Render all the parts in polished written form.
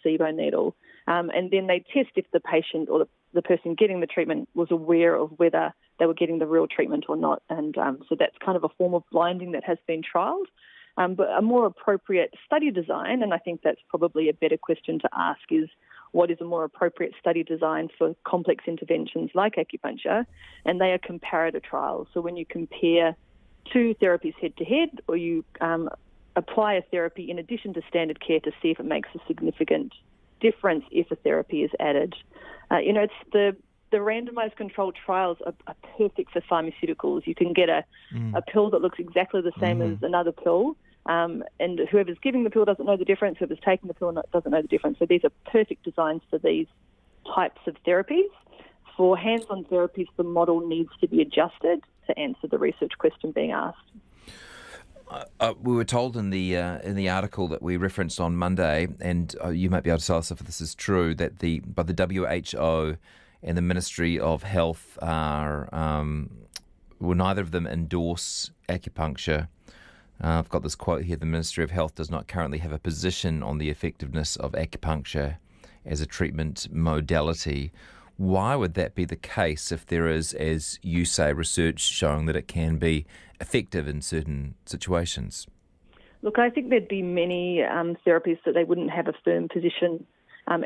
placebo needle. And then they test if the patient or the person getting the treatment was aware of whether they were getting the real treatment or not. And so that's kind of a form of blinding that has been trialled. But a more appropriate study design, and I think that's probably a better question to ask, is what is a more appropriate study design for complex interventions like acupuncture? And they are comparator trials. So when you compare two therapies head-to-head, or you apply a therapy in addition to standard care to see if it makes a significant difference if a therapy is added. It's the randomized controlled trials are perfect for pharmaceuticals. You can get a pill that looks exactly the same as another pill, and whoever's giving the pill doesn't know the difference, whoever's taking the pill doesn't know the difference. So these are perfect designs for these types of therapies. For hands-on therapies, the model needs to be adjusted to answer the research question being asked. We were told in the article that we referenced on Monday, and you might be able to tell us if this is true, that the WHO and the Ministry of Health are neither of them endorse acupuncture. I've got this quote here: the Ministry of Health does not currently have a position on the effectiveness of acupuncture as a treatment modality. Why would that be the case if there is, as you say, research showing that it can be effective in certain situations? Look, I think there'd be many therapies that they wouldn't have a firm position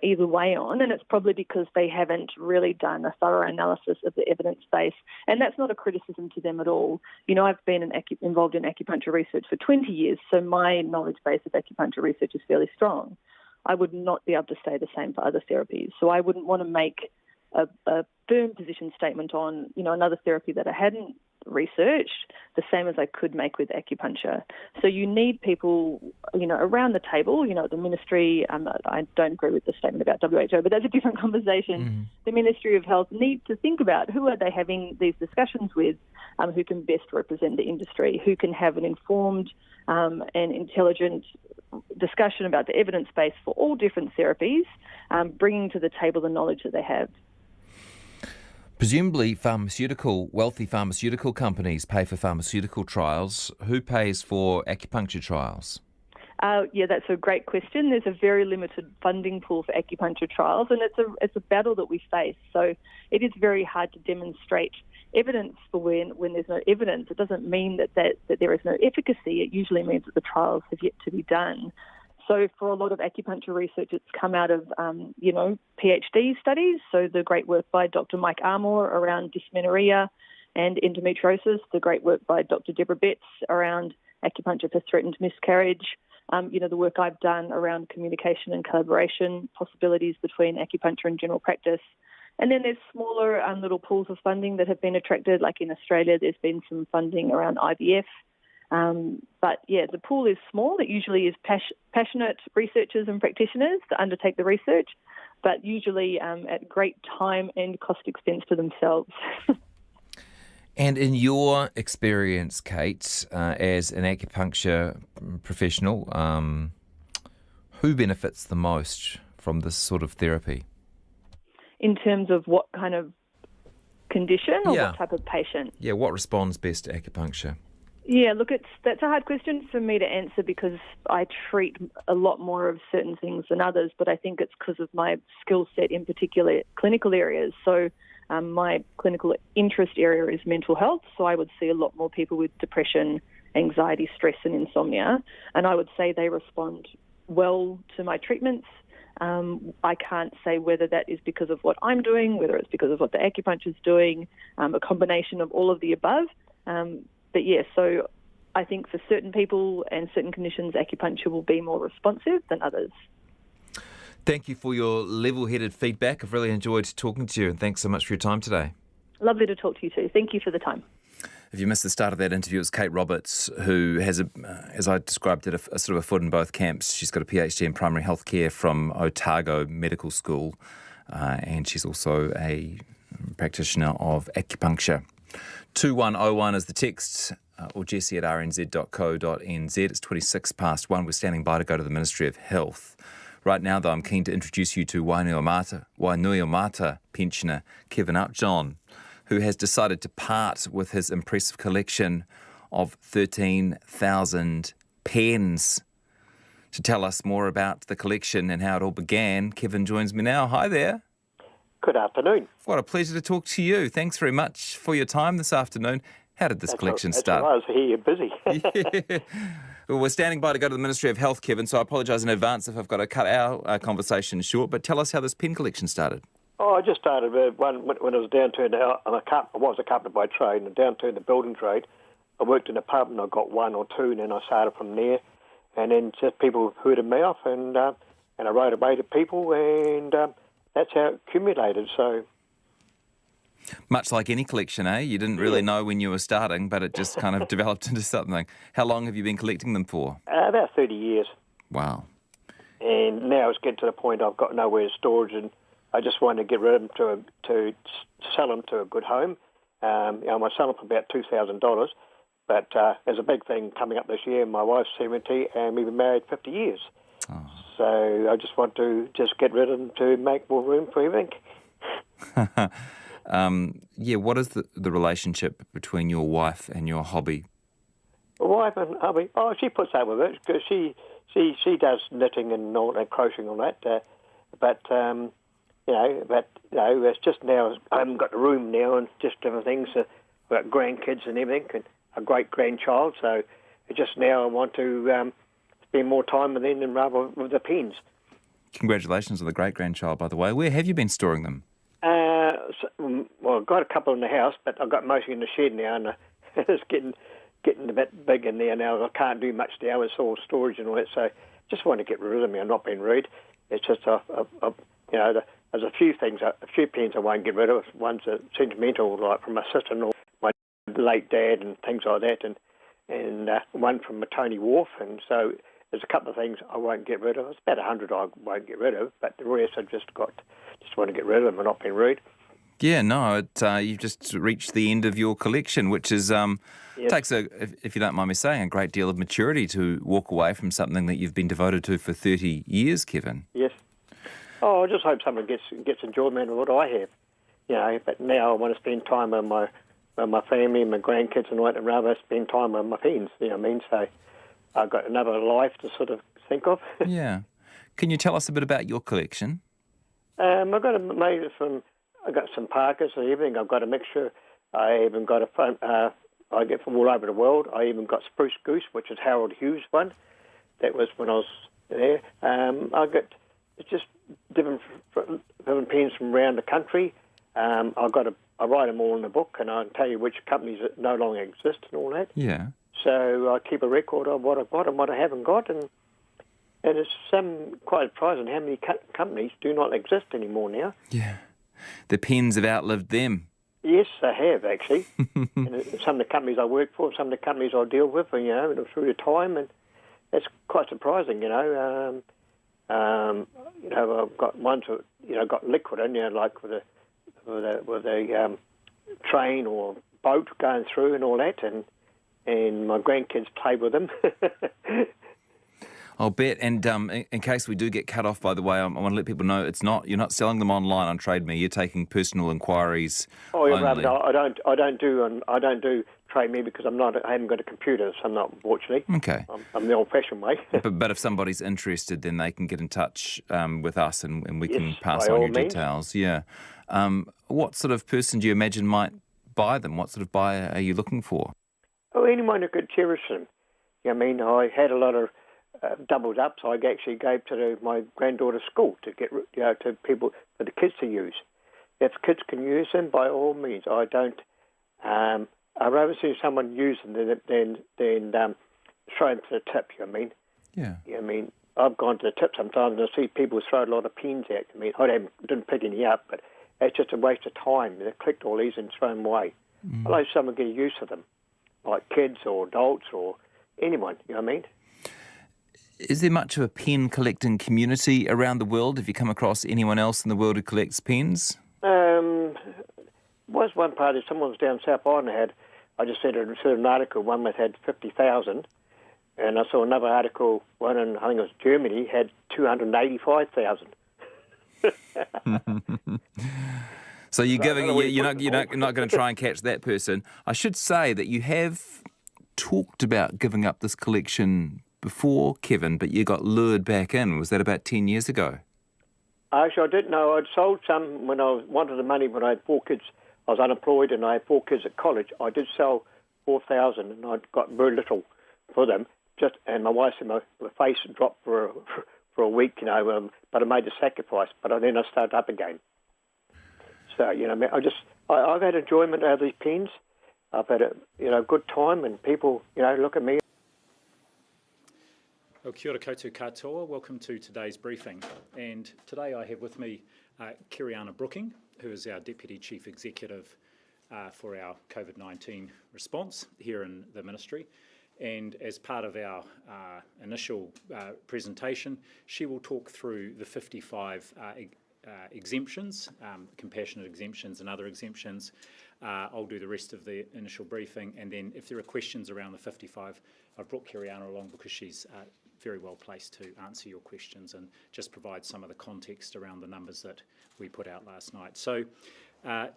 either way on, and it's probably because they haven't really done a thorough analysis of the evidence base, and that's not a criticism to them at all. I've been involved in acupuncture research for 20 years, so my knowledge base of acupuncture research is fairly strong. I would not be able to say the same for other therapies, so I wouldn't want to make a firm position statement on, another therapy that I hadn't researched, the same as I could make with acupuncture. So you need people, around the table, the ministry, I don't agree with the statement about WHO, but that's a different conversation. The Ministry of Health need to think about who are they having these discussions with, who can best represent the industry, who can have an informed and intelligent discussion about the evidence base for all different therapies, bringing to the table the knowledge that they have. Presumably wealthy pharmaceutical companies pay for pharmaceutical trials. Who pays for acupuncture trials? Yeah, that's a great question. There's a very limited funding pool for acupuncture trials, and it's a battle that we face. So it is very hard to demonstrate evidence for when there's no evidence. It doesn't mean that there is no efficacy. It usually means that the trials have yet to be done. So for a lot of acupuncture research, it's come out of, PhD studies. So the great work by Dr. Mike Armour around dysmenorrhea and endometriosis, the great work by Dr. Deborah Betts around acupuncture for threatened miscarriage, the work I've done around communication and collaboration possibilities between acupuncture and general practice. And then there's smaller little pools of funding that have been attracted, like in Australia, there's been some funding around IVF. But yeah, the pool is small. It usually is passionate researchers and practitioners that undertake the research, but usually at great time and cost expense to themselves. And in your experience, Kate, as an acupuncture professional, who benefits the most from this sort of therapy? In terms of what kind of condition or what type of patient? Yeah, what responds best to acupuncture? Yeah, look, that's a hard question for me to answer because I treat a lot more of certain things than others, but I think it's because of my skill set in particular clinical areas. So my clinical interest area is mental health, so I would see a lot more people with depression, anxiety, stress and insomnia, and I would say they respond well to my treatments. I can't say whether that is because of what I'm doing, whether it's because of what the acupuncture is doing, a combination of all of the above. But yeah, so I think for certain people and certain conditions, acupuncture will be more responsive than others. Thank you for your level-headed feedback. I've really enjoyed talking to you, and thanks so much for your time today. Lovely to talk to you too. Thank you for the time. If you missed the start of that interview, it was Kate Roberts, who has, as I described it, a sort of a foot in both camps. She's got a PhD in primary health care from Otago Medical School, and she's also a practitioner of acupuncture. 2101 is the text, or Jessie at rnz.co.nz. It's 1:26. We're standing by to go to the Ministry of Health. Right now, though, I'm keen to introduce you to Wainuiomata pensioner Kevin Upjohn, who has decided to part with his impressive collection of 13,000 pens To tell us more about the collection and how it all began, Kevin joins me now. Hi there. Good afternoon. What a pleasure to talk to you. Thanks very much for your time this afternoon. How did this collection start? I was here busy. Yeah. Well, we're standing by to go to the Ministry of Health, Kevin, so I apologise in advance if I've got to cut our conversation short, but tell us how this pen collection started. Oh, I just started when I was down-turned out. I was a carpenter by trade, and down-turned the building trade. I worked in a pub and I got one or two, and then I started from there. And then just people heard of me off, and I wrote away to people, and that's how it accumulated. So, much like any collection, eh? You didn't really know when you were starting, but it just kind of developed into something. How long have you been collecting them for? About 30 years. Wow. And now it's getting to the point I've got nowhere to storage, and I just want to get rid of them to sell them to a good home. I might sell them for about $2,000. But there's a big thing coming up this year. My wife's 70 and we've been married 50 years. Oh. So I just want to just get rid of them to make more room for everything. What is the relationship between your wife and your hobby? Wife and hobby? Oh, she puts up with it because she does knitting and all that, crocheting and all that. It's just now, I haven't got the room now and just different things. I've got grandkids and everything. And a great-grandchild, so just now I want to spend more time with them rather with the pens. Congratulations on the great-grandchild, by the way. Where have you been storing them? I've got a couple in the house, but I've got mostly in the shed now, and it's getting a bit big in there now. I can't do much now. It's all storage and all that, so just want to get rid of them. I'm not being rude. It's just, there's a few things, a few pens I won't get rid of. One's sentimental, like from my sister-in-law, late dad and things like that, and one from Tony Wharf, and so there's a couple of things I won't get rid of. It's about 100 I won't get rid of, but the rest I just want to get rid of them and not being rude. Yeah, no, you've just reached the end of your collection, which is takes if you don't mind me saying, a great deal of maturity to walk away from something that you've been devoted to for 30 years, Kevin. Yes. Oh, I just hope someone gets enjoyment of what I have, But now I want to spend time with my family and my grandkids and all that, and rather spend time with my pens, So I've got another life to sort of think of. Yeah. Can you tell us a bit about your collection? I've got I got some Parkers and everything. I've got a mixture. I even got I get from all over the world. I even got Spruce Goose, which is Harold Hughes' one. That was when I was there. It's just different pens from around the country. I write them all in the book, and I'll tell you which companies that no longer exist and all that. Yeah. So I keep a record of what I've got and what I haven't got, and it's quite surprising how many companies do not exist anymore now. Yeah. The pens have outlived them. Yes, they have, actually. And some of the companies I work for, some of the companies I deal with, through the time, and it's quite surprising, I've got ones that, got liquid in, like with a train or boat going through and all that, and my grandkids play with them. I'll bet. And in case we do get cut off, by the way, I want to let people know you're not selling them online on TradeMe. You're taking personal inquiries. Oh, yeah, only. I don't do TradeMe because I haven't got a computer, so I'm not, unfortunately. Okay. I'm the old-fashioned way. but if somebody's interested, then they can get in touch with us, and we can pass by on all your means. details. Yeah. What sort of person do you imagine might buy them? What sort of buyer are you looking for? Oh, anyone who could cherish them. I had a lot of doubles up, so I actually gave to my granddaughter's school to get to people for the kids to use. If kids can use them, by all means. I don't. I'd rather see someone use them than throw them to the tip. Yeah. I've gone to the tip sometimes and I see people throw a lot of pens out. I didn't pick any up, but it's just a waste of time. They collect all these and throw them away. I'd like someone to get use of them, like kids or adults or anyone. Is there much of a pen collecting community around the world? Have you come across anyone else in the world who collects pens? Was one party, someone was down South Island I just said an article, one that had 50,000, and I saw another article, one in, I think it was Germany, had 285,000. So you're not going to try and catch that person. I should say that you have talked about giving up this collection before, Kevin, but you got lured back in. Was that about 10 years ago? Actually, I didn't know. I'd sold some when I wanted the money when I had 4 kids. I was unemployed and I had 4 kids at college. I did sell 4,000 and I'd got very little for them. And my wife said my face dropped for a week, but I made a sacrifice. But then I started up again. So, I've had enjoyment out of these pens. I've had a good time, and people, look at me. Well, kia ora koutou katoa. Welcome to today's briefing. And today I have with me Kiriana Brooking, who is our Deputy Chief Executive for our COVID-19 response here in the Ministry. And as part of our initial presentation, she will talk through the 55 exemptions, compassionate exemptions and other exemptions. I'll do the rest of the initial briefing, and then if there are questions around the 55, I've brought Kiriana along because she's very well placed to answer your questions and just provide some of the context around the numbers that we put out last night. So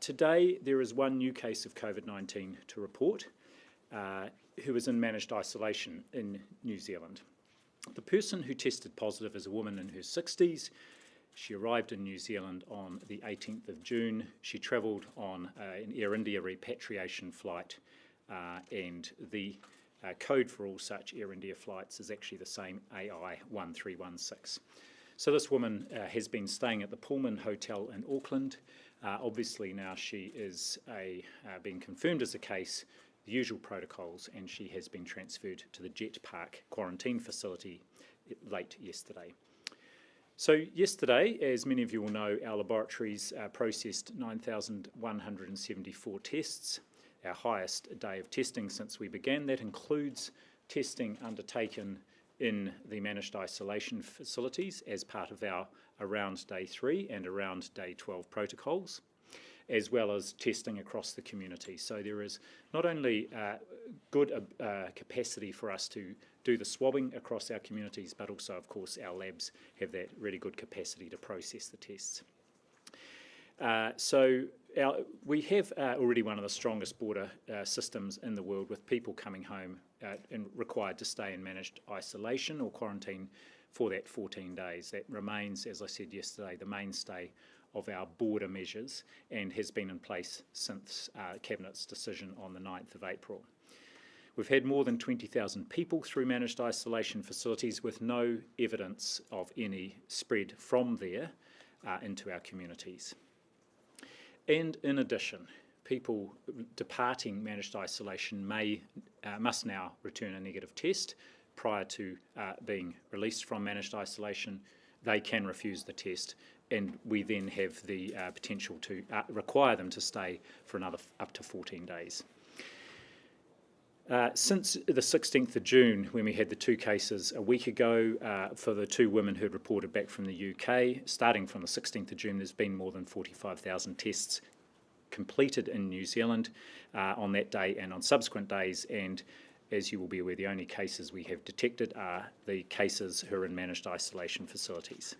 today there is one new case of COVID-19 to report who is in managed isolation in New Zealand. The person who tested positive is a woman in her 60s. She arrived in New Zealand on the 18th of June. She travelled on an Air India repatriation flight, and the code for all such Air India flights is actually the same, AI 1316. So this woman has been staying at the Pullman Hotel in Auckland. Obviously now she is being confirmed as a case, the usual protocols, and she has been transferred to the Jet Park quarantine facility late yesterday. So yesterday, as many of you will know, our laboratories processed 9,174 tests, our highest day of testing since we began. That includes testing undertaken in the managed isolation facilities as part of our around day 3 and around day 12 protocols, as well as testing across the community. So there is not only good capacity for us to do the swabbing across our communities, but also, of course, our labs have that really good capacity to process the tests. We have already one of the strongest border systems in the world, with people coming home and required to stay in managed isolation or quarantine for that 14 days. That remains, as I said yesterday, the mainstay of our border measures and has been in place since Cabinet's decision on the 9th of April. We've had more than 20,000 people through managed isolation facilities with no evidence of any spread from there into our communities. And in addition, people departing managed isolation must now return a negative test prior to being released from managed isolation. They can refuse the test, and we then have the potential to require them to stay for another up to 14 days. Since the 16th of June, when we had the 2 cases a week ago, for the 2 women who had reported back from the UK, starting from the 16th of June, there's been more than 45,000 tests completed in New Zealand on that day and on subsequent days, and as you will be aware, the only cases we have detected are the cases who are in managed isolation facilities.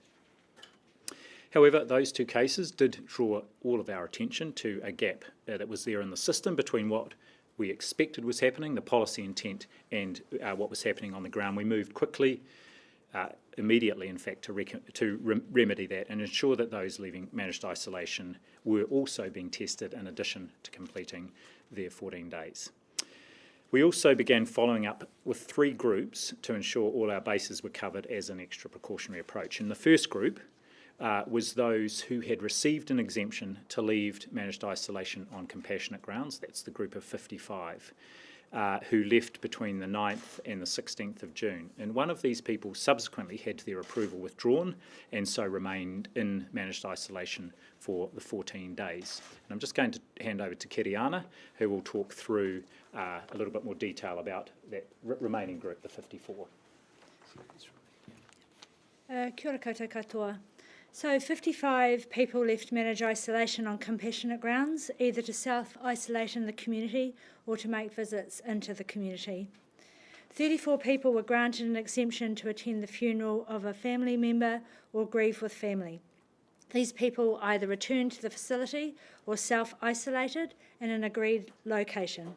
However, those 2 cases did draw all of our attention to a gap that was there in the system between what we expected was happening, the policy intent, and what was happening on the ground. We moved quickly, immediately in fact, to remedy that and ensure that those leaving managed isolation were also being tested in addition to completing their 14 days. We also began following up with 3 groups to ensure all our bases were covered as an extra precautionary approach. And the first group was those who had received an exemption to leave managed isolation on compassionate grounds. That's the group of 55 who left between the 9th and the 16th of June. And one of these people subsequently had their approval withdrawn and so remained in managed isolation for the 14 days. And I'm just going to hand over to Kiriana, who will talk through a little bit more detail about that remaining group, the 54. Kia ora koutou katoa. So 55 people left managed isolation on compassionate grounds, either to self-isolate in the community or to make visits into the community. 34 people were granted an exemption to attend the funeral of a family member or grieve with family. These people either returned to the facility or self-isolated in an agreed location.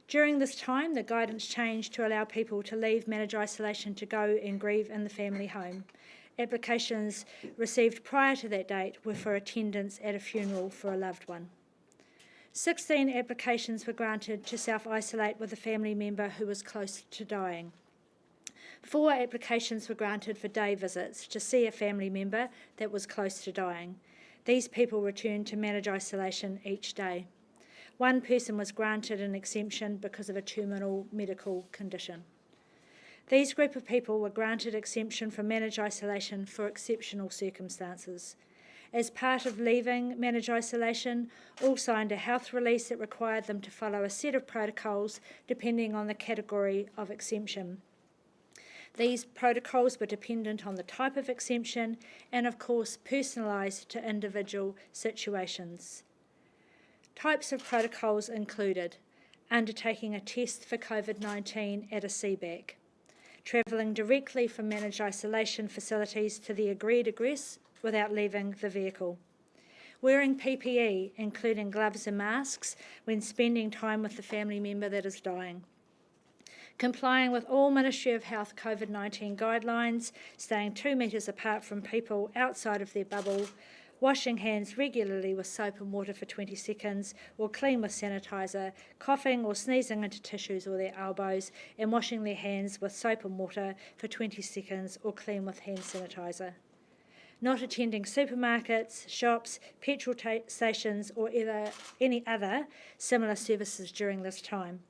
During this time, the guidance changed to allow people to leave managed isolation to go and grieve in the family home. Applications received prior to that date were for attendance at a funeral for a loved one. 16 applications were granted to self-isolate with a family member who was close to dying. 4 applications were granted for day visits to see a family member that was close to dying. These people returned to managed isolation each day. 1 person was granted an exemption because of a terminal medical condition. These group of people were granted exemption from managed isolation for exceptional circumstances. As part of leaving managed isolation, all signed a health release that required them to follow a set of protocols depending on the category of exemption. These protocols were dependent on the type of exemption and, of course, personalised to individual situations. Types of protocols included undertaking a test for COVID-19 at a CBAC, travelling directly from managed isolation facilities to the agreed address without leaving the vehicle, wearing PPE, including gloves and masks, when spending time with the family member that is dying, complying with all Ministry of Health COVID-19 guidelines, staying 2 metres apart from people outside of their bubble, washing hands regularly with soap and water for 20 seconds or clean with sanitiser, coughing or sneezing into tissues or their elbows, and washing their hands with soap and water for 20 seconds or clean with hand sanitiser. Not attending supermarkets, shops, petrol stations or any other similar services during this time.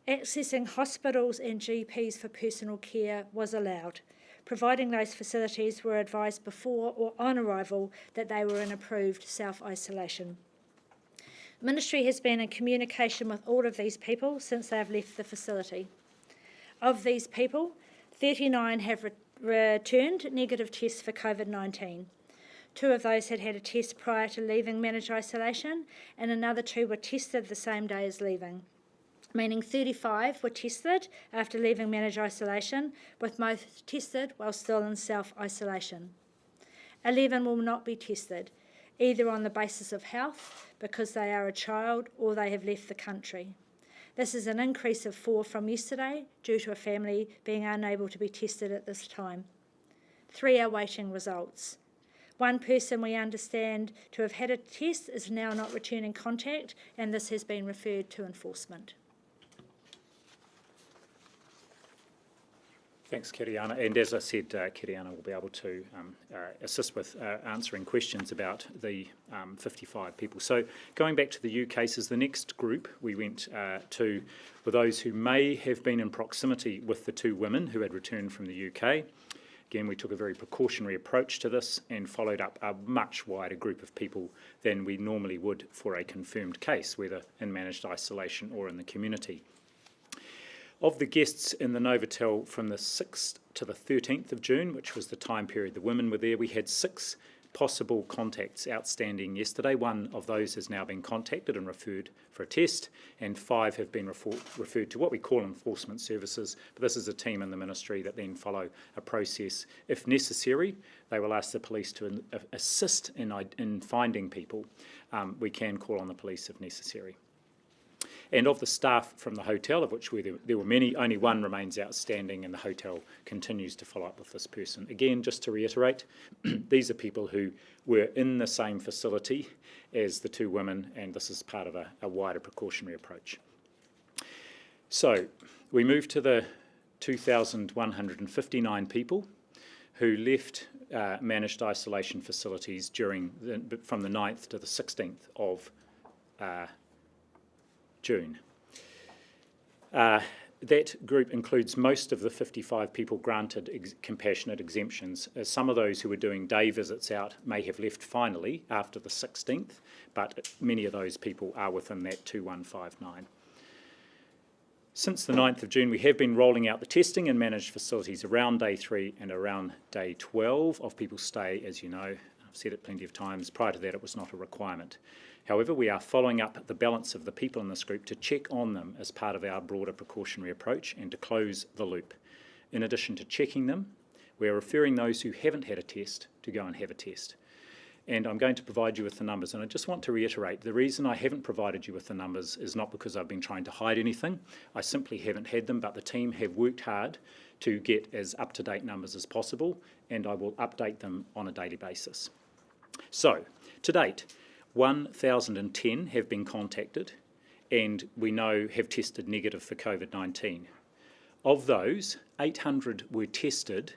Accessing hospitals and GPs for personal care was allowed, providing those facilities were advised before or on arrival that they were in approved self-isolation. Ministry has been in communication with all of these people since they have left the facility. Of these people, 39 have returned negative tests for COVID-19. 2 of those had had a test prior to leaving managed isolation, and another 2 were tested the same day as leaving, meaning 35 were tested after leaving managed isolation, with most tested while still in self-isolation. 11 will not be tested, either on the basis of health, because they are a child, or they have left the country. This is an increase of 4 from yesterday, due to a family being unable to be tested at this time. 3 are waiting results. 1 person we understand to have had a test is now not returning contact, and this has been referred to enforcement. Thanks, Kiriana. And as I said, Kiriana will be able to assist with answering questions about the 55 people. So going back to the U cases, the next group we went to were those who may have been in proximity with the 2 women who had returned from the UK. Again, we took a very precautionary approach to this and followed up a much wider group of people than we normally would for a confirmed case, whether in managed isolation or in the community. Of the guests in the Novotel from the 6th to the 13th of June, which was the time period the women were there, we had 6 possible contacts outstanding yesterday. 1 of those has now been contacted and referred for a test, and 5 have been referred to what we call enforcement services. But this is a team in the ministry that then follow a process. If necessary, they will ask the police to assist in finding people. We can call on the police if necessary. And of the staff from the hotel, of which there were many, only 1 remains outstanding, and the hotel continues to follow up with this person. Again, just to reiterate, these are people who were in the same facility as the 2 women, and this is part of a wider precautionary approach. So we move to the 2,159 people who left managed isolation facilities from the 9th to the 16th of June. That group includes most of the 55 people granted compassionate exemptions. Some of those who were doing day visits out may have left finally after the 16th, but many of those people are within that 2159. Since the 9th of June, we have been rolling out the testing in managed facilities around day 3 and around day 12 of people's stay, as you know. I've said it plenty of times. Prior to that, it was not a requirement. However, we are following up the balance of the people in this group to check on them as part of our broader precautionary approach and to close the loop. In addition to checking them, we are referring those who haven't had a test to go and have a test. And I'm going to provide you with the numbers. And I just want to reiterate, the reason I haven't provided you with the numbers is not because I've been trying to hide anything. I simply haven't had them, but the team have worked hard to get as up-to-date numbers as possible, and I will update them on a daily basis. So, to date, 1,010 have been contacted and we know have tested negative for COVID-19. Of those, 800 were tested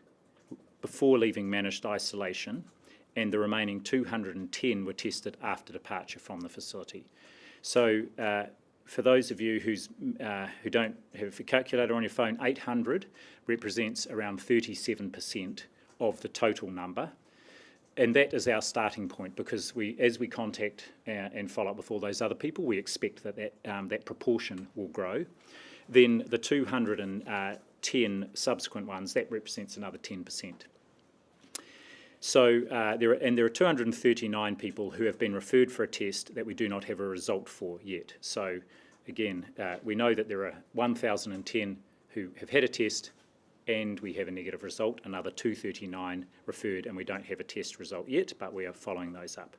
before leaving managed isolation, and the remaining 210 were tested after departure from the facility. So for those of you who don't have a calculator on your phone, 800 represents around 37% of the total number. And that is our starting point, because as we contact and follow up with all those other people, we expect that proportion will grow. Then the 210 subsequent ones, that represents another 10%. So there are 239 people who have been referred for a test that we do not have a result for yet. So again, we know that there are 1,010 who have had a test and we have a negative result, another 239 referred and we don't have a test result yet, but we are following those up.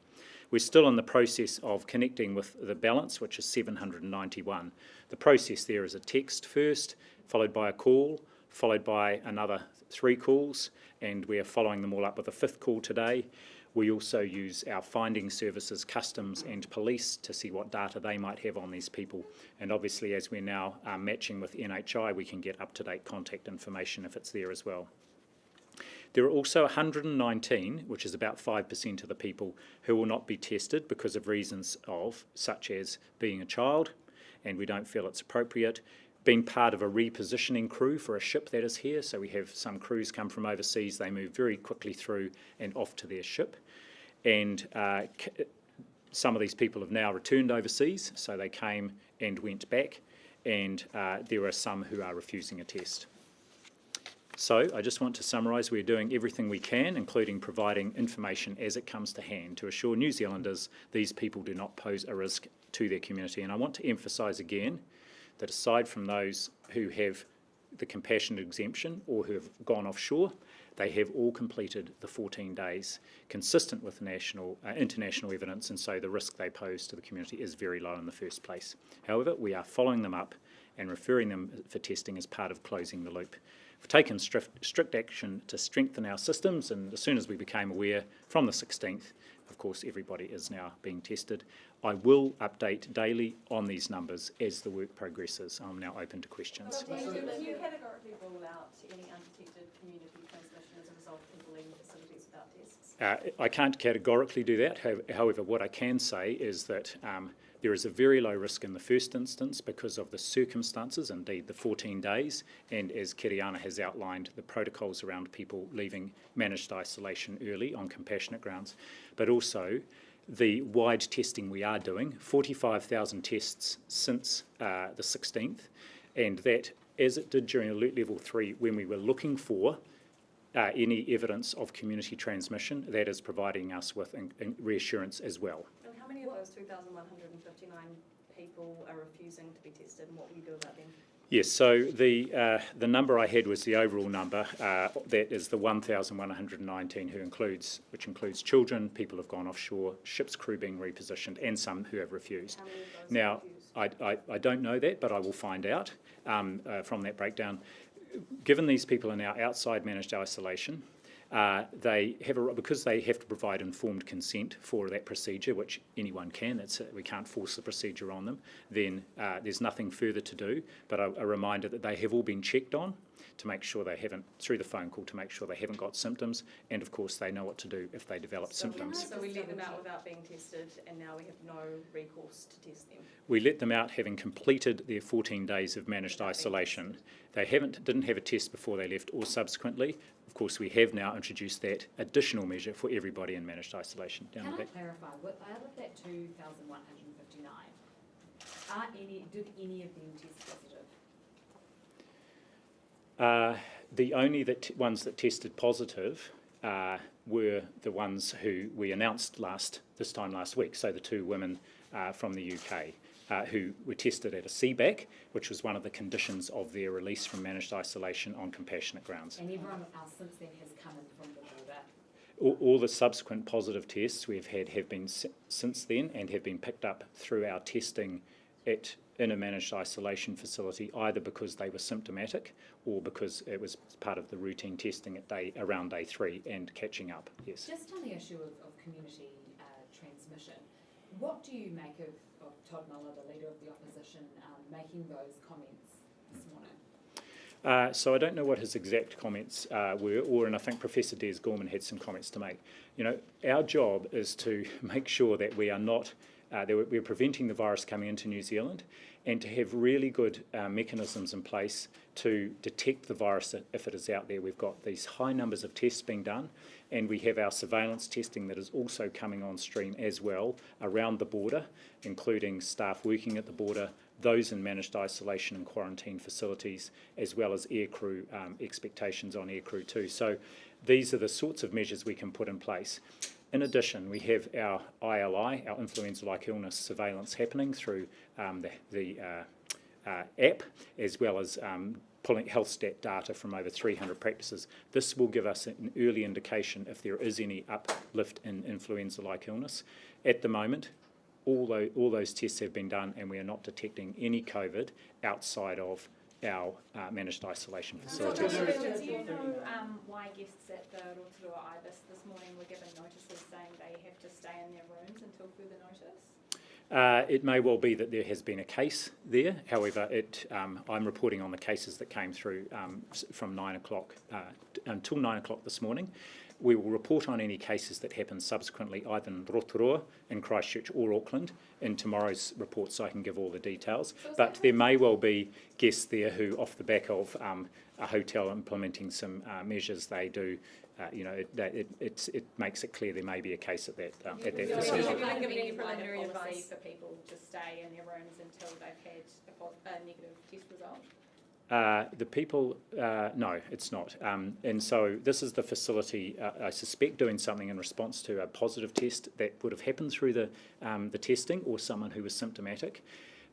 We're still in the process of connecting with the balance, which is 791. The process there is a text first, followed by a call, followed by another 3 calls, and we are following them all up with a 5th call today. We also use our finding services, customs and police to see what data they might have on these people. And obviously, as we're now matching with NHI, we can get up-to-date contact information if it's there as well. There are also 119, which is about 5% of the people, who will not be tested because of reasons such as being a child, and we don't feel it's appropriate, being part of a repositioning crew for a ship that is here. So we have some crews come from overseas, they move very quickly through and off to their ship. And some of these people have now returned overseas, so they came and went back, and there are some who are refusing a test. So I just want to summarise, we're doing everything we can, including providing information as it comes to hand to assure New Zealanders these people do not pose a risk to their community. And I want to emphasise again that aside from those who have the compassionate exemption or who have gone offshore, they have all completed the 14 days consistent with international evidence, and so the risk they pose to the community is very low in the first place. However, we are following them up and referring them for testing as part of closing the loop. We've taken strict action to strengthen our systems, and as soon as we became aware from the 16th, of course, everybody is now being tested. I will update daily on these numbers as the work progresses. I'm now open to questions. Can you categorically rule out any undetected community transmission as a result of people leaving facilities without tests? I can't categorically do that. However, what I can say is that there is a very low risk in the first instance because of the circumstances, indeed the 14 days, and as Kiriana has outlined, the protocols around people leaving managed isolation early on compassionate grounds, but also the wide testing we are doing, 45,000 tests since the 16th, and that, as it did during Alert Level 3, when we were looking for any evidence of community transmission, that is providing us with reassurance as well. And how many of those 2,159 people are refusing to be tested, and what will you do about them? Yes, so the number I had was the overall number. That is the 1,119, which includes children, people who have gone offshore, ship's crew being repositioned, and some who have refused. How many of those Now, refused? I don't know that, but I will find out from that breakdown. Given these people are now outside managed isolation, because they have to provide informed consent for that procedure, which anyone can, we can't force the procedure on them, then there's nothing further to do, but a reminder that they have all been checked on to make sure they haven't, through the phone call, to make sure they haven't got symptoms, and of course they know what to do if they develop symptoms. So we let them out without being tested, and now we have no recourse to test them? We let them out having completed their 14 days of managed isolation. They didn't have a test before they left or subsequently. Of course, we have now introduced that additional measure for everybody in managed isolation. Can I clarify? Out of that 2,159, did any of them test positive? The only ones that tested positive were the ones who we announced this time last week. So the 2 women from the UK who were tested at a CBAC, which was one of the conditions of their release from managed isolation on compassionate grounds. And everyone else since then has come in from the border? All the subsequent positive tests we've had have been since then and have been picked up through our testing in a managed isolation facility, either because they were symptomatic or because it was part of the routine testing around day 3 and catching up. Yes. Just on the issue of community transmission, what do you make of Todd Muller, the Leader of the Opposition, making those comments this morning? So I don't know what his exact comments were, and I think Professor Des Gorman had some comments to make. You know, our job is to make sure that we are not, that we're preventing the virus coming into New Zealand, and to have really good mechanisms in place to detect the virus if it is out there. We've got these high numbers of tests being done, and we have our surveillance testing that is also coming on stream as well around the border, including staff working at the border, those in managed isolation and quarantine facilities, as well as aircrew, expectations on aircrew too. So these are the sorts of measures we can put in place. In addition, we have our ILI, our influenza-like illness surveillance happening through the app, as well as pulling health stat data from over 300 practices. This will give us an early indication if there is any uplift in influenza-like illness. At the moment, all those tests have been done, and we are not detecting any COVID outside of our managed isolation facilities. Do you know why guests at the Rotorua Ibis this morning were given notices saying they have to stay in their rooms until further notice? It may well be that there has been a case there. However, I'm reporting on the cases that came through from 9 o'clock until 9 o'clock this morning. We will report on any cases that happen subsequently, either in Rotorua, in Christchurch or Auckland, in tomorrow's report, so I can give all the details. But there may well be guests there who, off the back of a hotel implementing some measures they do, it makes it clear there may be a case at that facility. Have you given any preliminary advice for people to stay in their rooms until they've had a negative test result? The people, no, it's not. And so this is the facility, I suspect, doing something in response to a positive test that would have happened through the testing, or someone who was symptomatic.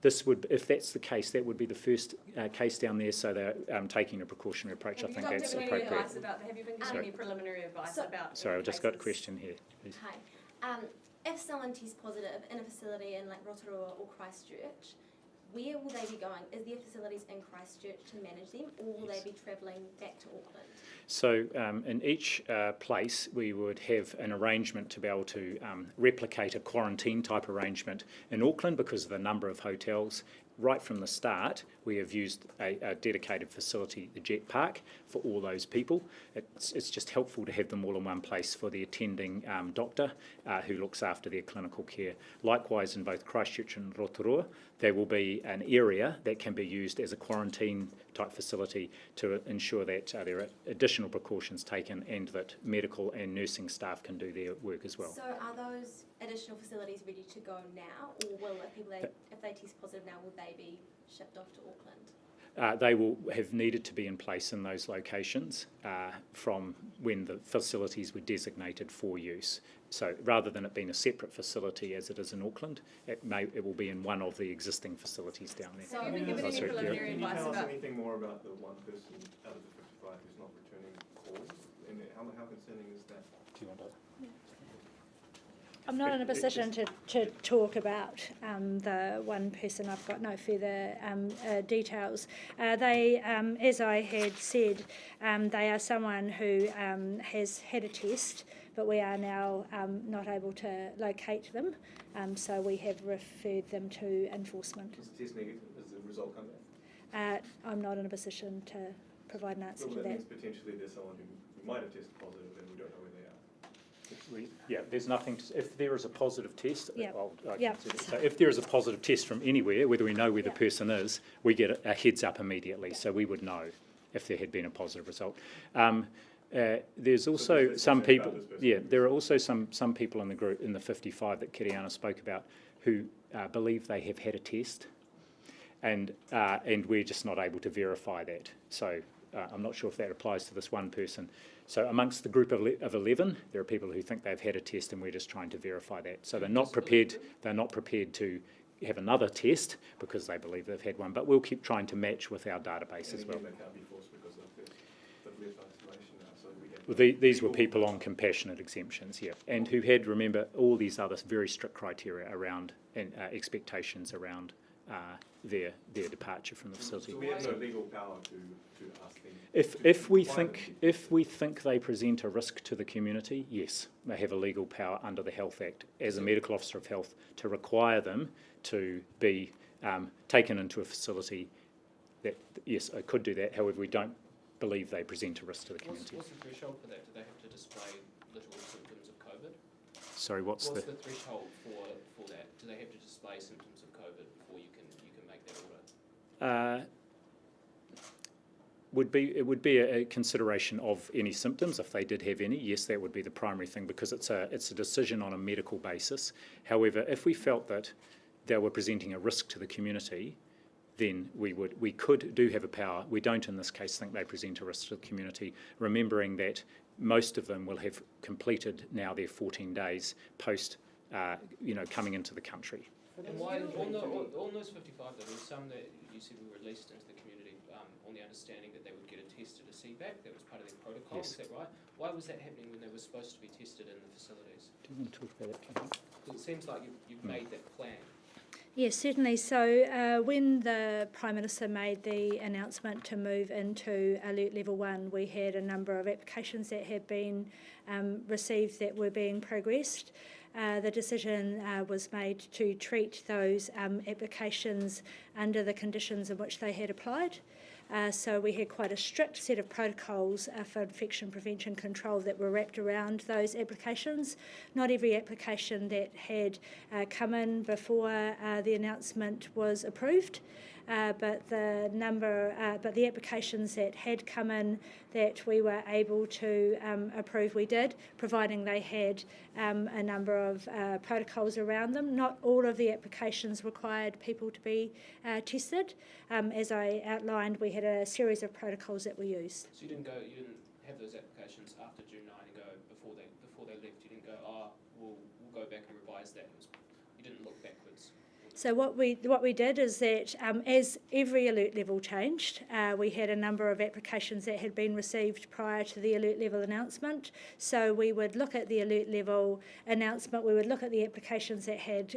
This would, if that's the case, that would be the first case down there, so they're taking a precautionary approach. I think that's appropriate. Have you been given any preliminary advice about? Sorry, I've just got a question here. Please. Hi. If someone tests positive in a facility in like Rotorua or Christchurch, where will they be going? Is there facilities in Christchurch to manage them, or will they be travelling back to Auckland? So in each place we would have an arrangement to be able to replicate a quarantine type arrangement in Auckland because of the number of hotels. Right from the start, we have used a dedicated facility, the Jet Park, for all those people. It's just helpful to have them all in one place for the attending doctor who looks after their clinical care. Likewise, in both Christchurch and Rotorua, there will be an area that can be used as a quarantine type facility to ensure that there are additional precautions taken and that medical and nursing staff can do their work as well. So are those additional facilities ready to go now, or will if they test positive now, will they be shipped off to Auckland? They will have needed to be in place in those locations from when the facilities were designated for use. So rather than it being a separate facility as it is in Auckland, it will be in one of the existing facilities down there. So have you been given any preliminary advice about? Can you tell us anything more about the one person out of the 55 who's not returning calls? And how concerning is that? Do you want to? I'm not in a position to talk about the one person. I've got no further details. They, as I had said, they are someone who has had a test, but we are now not able to locate them, so we have referred them to enforcement. Is the test negative? Has the result come back? I'm not in a position to provide an answer to that that. means potentially there's someone who might have tested positive and we don't know where they are. Yeah, there's nothing. If there is a positive test, Yep. So if there is a positive test from anywhere, whether we know where the person is, we get a heads up immediately, so we would know if there had been a positive result. There's also some people. Yeah, there are also some people in the group in the 55 that Kiriana spoke about who believe they have had a test, and we're just not able to verify that. So I'm not sure if that applies to this one person. So amongst the group of 11, there are people who think they've had a test, and we're just trying to verify that. So they're not prepared. They're not prepared to have another test because they believe they've had one. But we'll keep trying to match with our database as well. That can't be forced because of the left isolation now, so we have These were people on compassionate exemptions, yeah, and who had, remember, all these other very strict criteria around and expectations around their departure from the facility. So we have no legal power to ask them. If we think they present a risk to the community, yes, they have a legal power under the Health Act as a medical officer of health to require them to be taken into a facility. That yes, I could do that. However, we don't believe they present a risk to the community. What's the threshold for that? Do they have to display little symptoms of COVID? Sorry, what's the threshold for that? Do they have to display symptoms of COVID before you can make that order? It would be a consideration of any symptoms if they did have any. Yes, that would be the primary thing because it's a decision on a medical basis. However, if we felt that they were presenting a risk to the community, then we could have a power. We don't in this case think they present a risk to the community, remembering that most of them will have completed now their 14 days post coming into the country. And why on those 55 there were some that you said were released into the community on the understanding that they would get a test at a CBAC, that was part of their protocol, yes. Is that right? Why was that happening when they were supposed to be tested in the facilities? Do you want to talk about that, Kathy? Because it seems like you've made that plan. Yes, certainly. So when the Prime Minister made the announcement to move into Alert Level 1, we had a number of applications that had been received that were being progressed. The decision was made to treat those applications under the conditions in which they had applied. So we had quite a strict set of protocols for infection prevention control that were wrapped around those applications. Not every application that had come in before the announcement was approved, but the applications that had come in that we were able to approve, we did, providing they had a number of protocols around them. Not all of the applications required people to be tested. As I outlined, we had a series of protocols that we used. So you didn't have those applications after June 9 and go before they left. You didn't go, we'll go back and revise that. You didn't look backwards. So what we did is that as every alert level changed, we had a number of applications that had been received prior to the alert level announcement. So we would look at the alert level announcement, we would look at the applications that had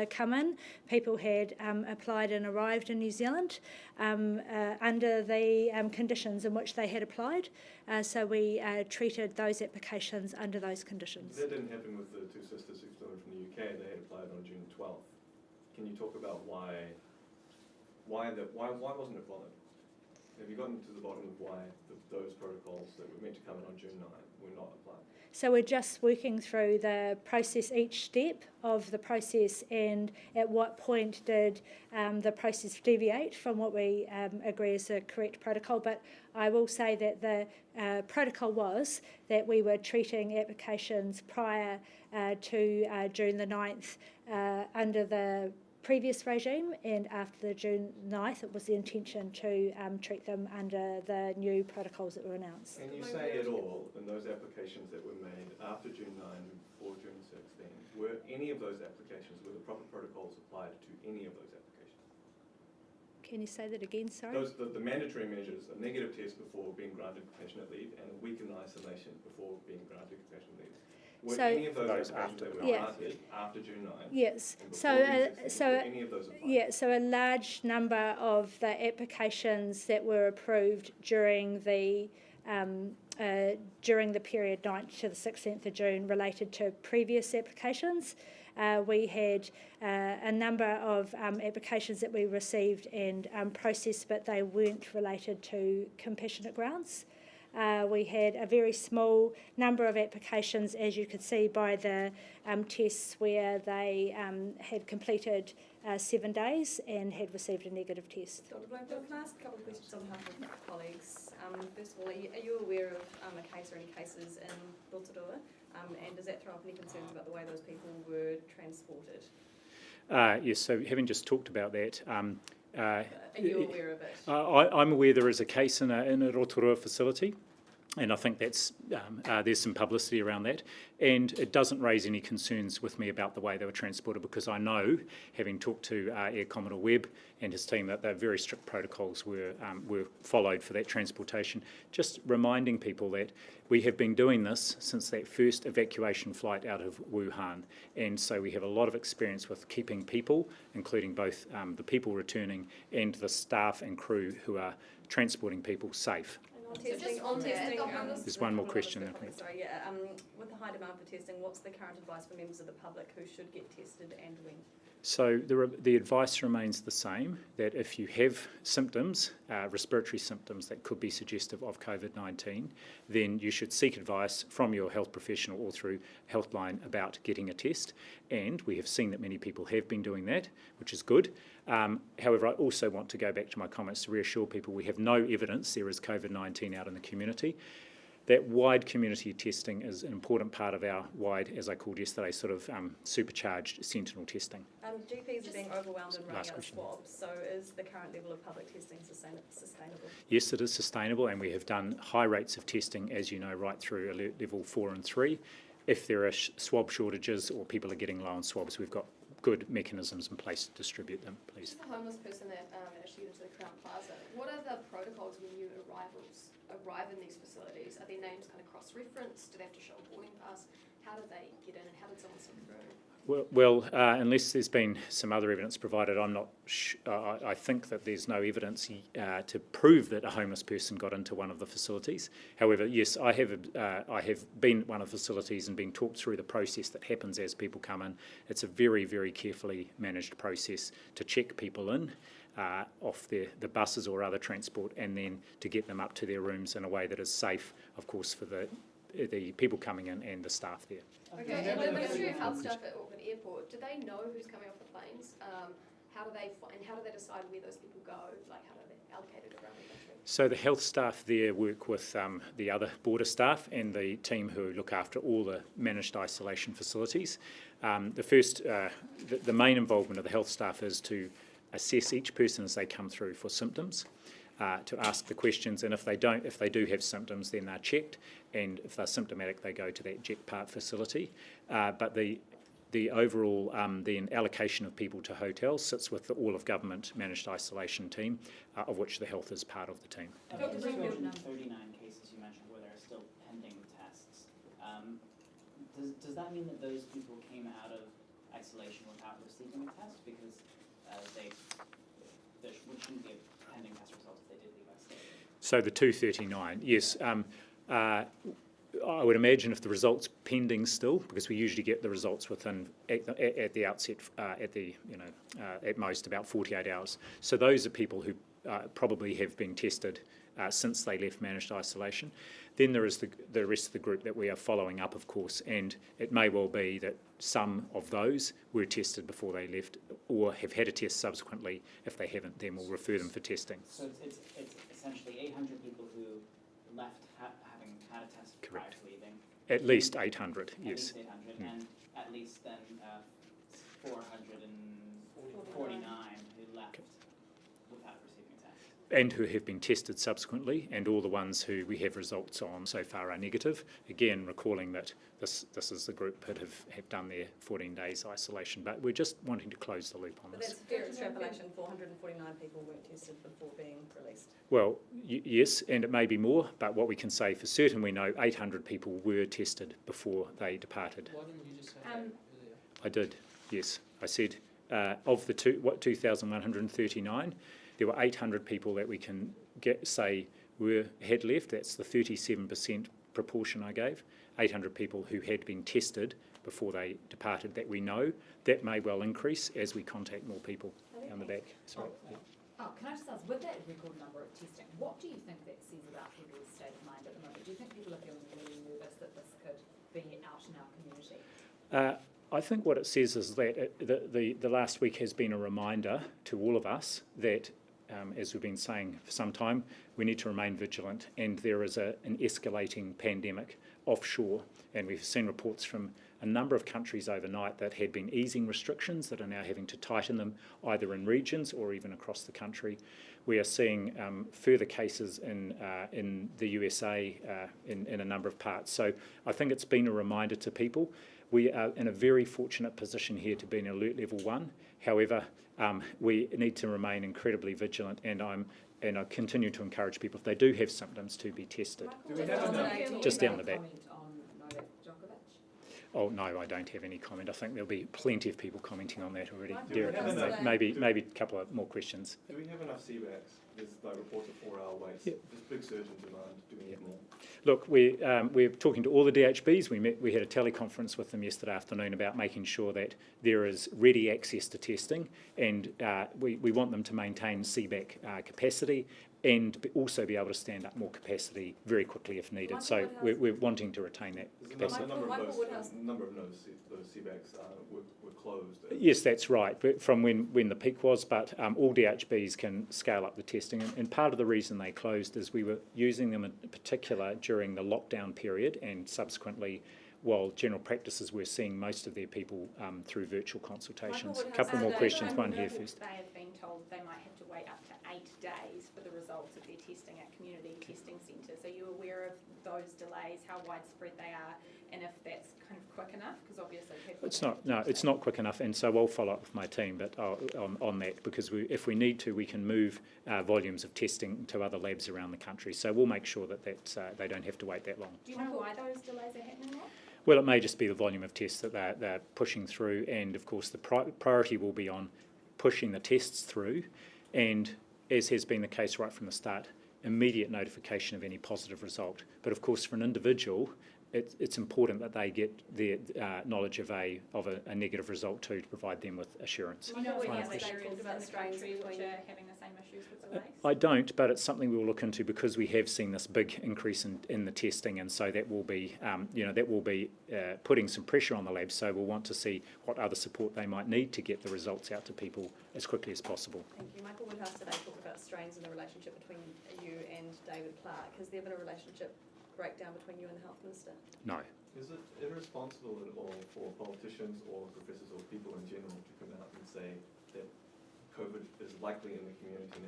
come in. People had applied and arrived in New Zealand under the conditions in which they had applied. So we treated those applications under those conditions. That didn't happen with the two sisters who flew in from the UK. They had applied on June 12th. Can you talk about why wasn't it followed? Have you gotten to the bottom of why those protocols that were meant to come in on June 9 were not applied? So we're just working through the process, each step of the process, and at what point did the process deviate from what we agree is the correct protocol. But I will say that the protocol was that we were treating applications prior to June the 9th under the previous regime, and after the June 9th it was the intention to treat them under the new protocols that were announced. Can you say at all, in those applications that were made after June 9 or June 16, were any of those applications, were the proper protocols applied to any of those applications? Can you say that again, sorry? The mandatory measures, a negative test before being granted compassionate leave and a week in isolation before being granted compassionate leave. Were any of those applications that were granted after June 9? Yes. So any of those applied? Yeah, so a large number of the applications that were approved during the period 9th to the 16th of June related to previous applications. We had a number of applications that we received and processed, but they weren't related to compassionate grounds. We had a very small number of applications, as you could see by the tests, where they had completed 7 days and had received a negative test. Dr. Bloomfield, can I ask a couple of questions on behalf of my colleagues? First of all, are you aware of a case or any cases in Rotorua? And does that throw up any concerns about the way those people were transported? Yes, so having just talked about that, are you aware of it? I'm aware there is a case in a Rotorua facility. And I think that's there's some publicity around that, and it doesn't raise any concerns with me about the way they were transported, because I know, having talked to Air Commodore Webb and his team, that very strict protocols were followed for that transportation. Just reminding people that we have been doing this since that first evacuation flight out of Wuhan, and so we have a lot of experience with keeping people, including both the people returning and the staff and crew who are transporting people, safe. There's one more question there. Sorry, yeah. With the high demand for testing, what's the current advice for members of the public who should get tested and when? So the advice remains the same, that if you have symptoms, respiratory symptoms that could be suggestive of COVID-19, then you should seek advice from your health professional or through Healthline about getting a test. And we have seen that many people have been doing that, which is good. However, I also want to go back to my comments to reassure people we have no evidence there is COVID-19 out in the community. That wide community testing is an important part of our wide, as I called yesterday, sort of supercharged sentinel testing. GPs are being overwhelmed and running out of swabs, so is the current level of public testing sustainable? Yes, it is sustainable, and we have done high rates of testing, as you know, right through alert level 4 and 3. If there are swab shortages or people are getting low on swabs, we've got good mechanisms in place to distribute them, please. Just a homeless person that managed to get into the Crown Plaza, what are the protocols when new arrivals arrive in these facilities? Are their names kind of cross-referenced? Do they have to show a boarding pass? How do they get in, and how did someone slip through? Well, unless there's been some other evidence provided, I'm not. I think that there's no evidence to prove that a homeless person got into one of the facilities. However, yes, I have been at one of the facilities and been talked through the process that happens as people come in. It's a very, very carefully managed process to check people in off the buses or other transport, and then to get them up to their rooms in a way that is safe, of course, for the people coming in and the staff there. Okay, and the Ministry of Health staff at Auckland Airport, do they know who's coming off the planes? How do they decide where those people go? Like, how are they allocated around the country? So the health staff there work with the other border staff and the team who look after all the managed isolation facilities. The main involvement of the health staff is to assess each person as they come through for symptoms. To ask the questions, and if they do have symptoms, then they're checked, and if they're symptomatic, they go to that jet part facility. But the overall then allocation of people to hotels sits with the all of government managed isolation team, of which the health is part of the team. Of the 239 cases you mentioned where there are still pending tests, does that mean that those people came out of isolation without receiving a test? Because there shouldn't be a pending test result if they did leave isolation. So the 239, yes. I would imagine if the results pending still, because we usually get the results within at the outset at most about 48 hours. So those are people who probably have been tested since they left managed isolation. Then there is the rest of the group that we are following up, of course, and it may well be that some of those were tested before they left or have had a test subsequently. If they haven't, then we'll refer them for testing. So it's essentially 800 people who left having had a test prior to leaving? At least 800, yes. At least 800, and at least then 449 who left without receiving a test. And who have been tested subsequently, and all the ones who we have results on so far are negative. Again, recalling that this is the group that have done their 14 days isolation, but we're just wanting to close the loop on this. But that's fair extrapolation, 449 people weren't tested before being released. Well, yes, and it may be more, but what we can say for certain, we know 800 people were tested before they departed. Why didn't you just say that earlier? I did, yes. I said of the 2,139, there were 800 people that we can say had left. That's the 37% proportion I gave. 800 people who had been tested before they departed that we know. That may well increase as we contact more people down the back. Sorry. Oh, can I just ask, with that record number of testing, what do you think that says about people's state of mind at the moment? Do you think people are feeling really nervous that this could be out in our community? I think what it says is that the last week has been a reminder to all of us that, as we've been saying for some time, we need to remain vigilant, and there is an escalating pandemic offshore, and we've seen reports from a number of countries overnight that had been easing restrictions that are now having to tighten them either in regions or even across the country. we are seeing further cases in the USA in a number of parts. So I think it's been a reminder to people. We are in a very fortunate position here to be in alert level 1. However, we need to remain incredibly vigilant, and I continue to encourage people, if they do have symptoms, to be tested. Just down the back. Oh, no, I don't have any comment. I think there'll be plenty of people commenting on that already. Maybe a couple of more questions. Do we have enough CBACs? There's like reports of 4-hour waits. There's big surge in demand. Do we need more? Look, we're talking to all the DHBs. We had a teleconference with them yesterday afternoon about making sure that there is ready access to testing, and we want them to maintain CBAC capacity and also be able to stand up more capacity very quickly if needed. So we're wanting to retain that capacity. A number of those CBACs were closed. Yes, that's right, but from when the peak was, but all DHBs can scale up the testing. And part of the reason they closed is we were using them in particular during the lockdown period, and subsequently while general practices were seeing most of their people through virtual consultations. A couple more questions, one here first. They have been told they might have to wait up to 8 days for the results of their testing at community testing centres. Are you aware of those delays, how widespread they are, and if that's kind of quick enough? Because obviously people... It's not quick enough, and so I'll follow up with my team but on that, because if we need to, we can move volumes of testing to other labs around the country. So we'll make sure that they don't have to wait that long. Do you know why those delays are happening, Rob? Well, it may just be the volume of tests that they're pushing through, and of course the priority will be on pushing the tests through, and as has been the case right from the start, immediate notification of any positive result. But of course for an individual, it's important that they get their knowledge of a negative result too, to provide them with assurance. Do you know any other areas about the country which are having the same issues with delays? I don't, but it's something we will look into, because we have seen this big increase in the testing, and so that will be putting some pressure on the labs. So we'll want to see what other support they might need to get the results out to people as quickly as possible. Thank you. Michael Woodhouse today talked about strains in the relationship between you and David Clark. Has there been a relationship breakdown between you and the Health Minister? No. Is it irresponsible at all for politicians or professors or people in general to come out and say that COVID is likely in the community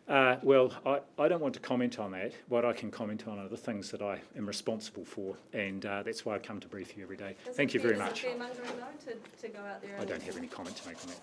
now? Well, I don't want to comment on that. What I can comment on are the things that I am responsible for, and that's why I come to brief you every day. Thank you very much. Is it fair mongering though to go out there? I don't have any comment to make on that.